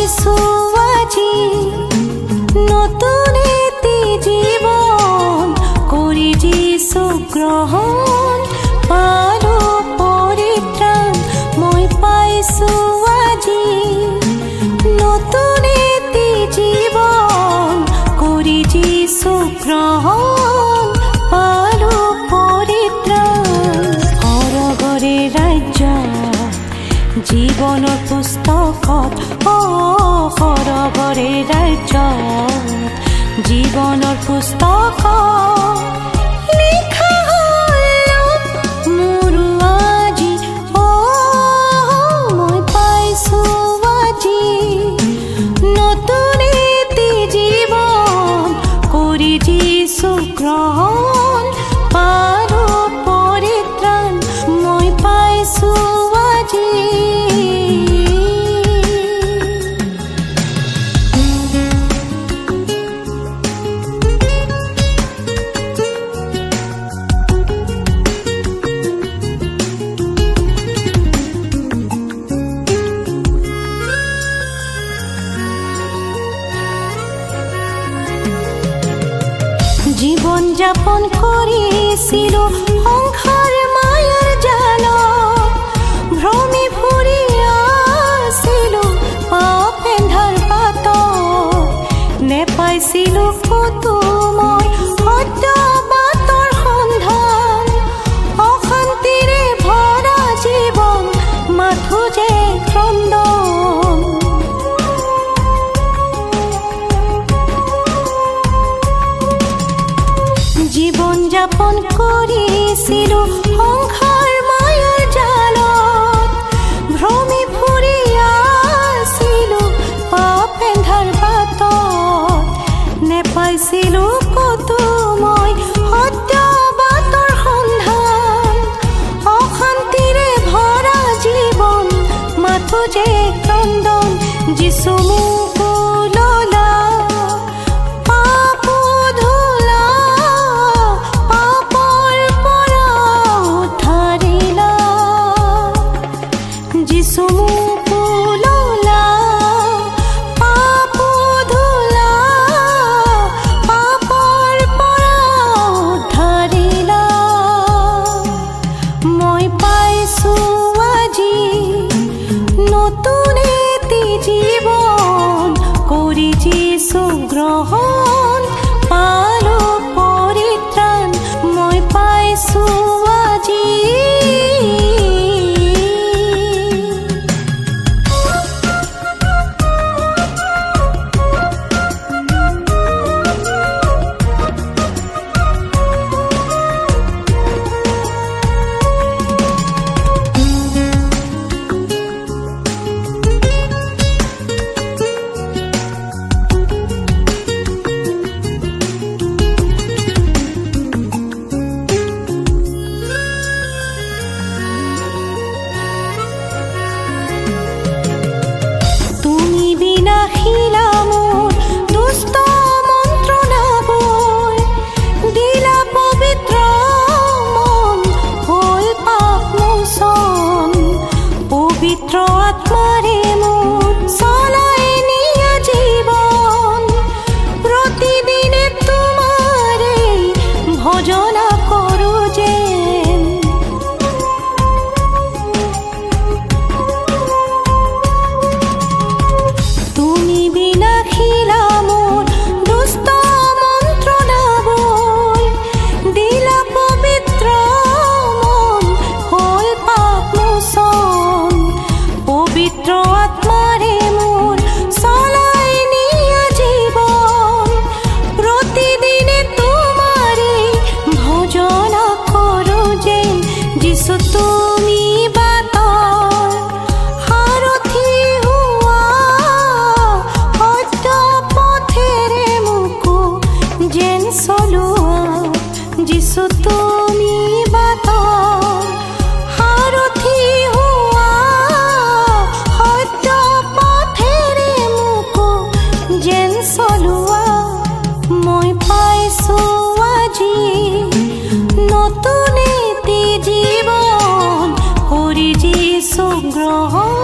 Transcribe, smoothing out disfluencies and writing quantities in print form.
পাইছো আজি নতুন এটি জীৱন কৰি যিছো গ্ৰহণ পালো পৰিত্ৰাণ মই পাইছো আজি নতুন এটি জীৱন কৰি যিছো গ্ৰহণ পালো পৰিত্ৰাণ সৰগৰে ৰাজ্য জীৱনৰ পুস্তকত সৰগৰে ৰাজ্য জীৱনৰ পুস্তকত লিখা হ'ল মোৰ আজি মই পাইছো আজি নতুন এটি জীৱন কৰি যিছো গ্ৰহণ পালো পৰিত্ৰাণ মই পাইছো আজি জীবন যাপন কৰিছিলো সংসাৰ মায়াৰ জালত ভ্ৰমি ফুৰি আছিলো পাপ এন্ধাৰ বাটত নেপাইছিলো ক'তো মই সত্য বাটৰ সন্ধান অশান্তিৰে ভৰা জীৱন মাথো যে ক্ৰন্দন জীবন যাপন কৰিছিলো সংসাৰ মায়াৰ জালত ভ্ৰমি ফুৰি আছিলো পাপ এন্ধাৰ বাটত নেপাইছিলো ক'তো মই সত্য বাটৰ সন্ধান অশান্তিৰে ভৰা জীৱন মাথো যে ক্ৰন্দন যিছু মোক ললা নতুন এটি জীৱন কৰি যিছো গ্ৰহণ পালো পৰিত্ৰাণ মই পাইছো আজি আত্মাৰে মোৰ চলাই নিয়া জীৱন প্ৰতিদিনে তোমাৰে ভজনা কৰো যেন তুমি বিনা খিলা মোৰ দুষ্ট মন্ত্ৰণাবোৰ দিলা পবিত্ৰ মন হ'ল পাপ মোচন পবিত্ৰ আত্মাৰে মোৰ চলাই নিয়া জীৱন প্ৰতিদিনে তোমাৰে ভজনা কৰো যেন যিছু তুমি বাটৰ সাৰথি হোৱা সত্য পথেৰে মোকো যেন চলোৱা যিছু তুমি বাটৰ সাৰথি হোৱা চলোৱা মই পাইছো আজি নতুন এটি জীৱন কৰি যিছো গ্ৰহণ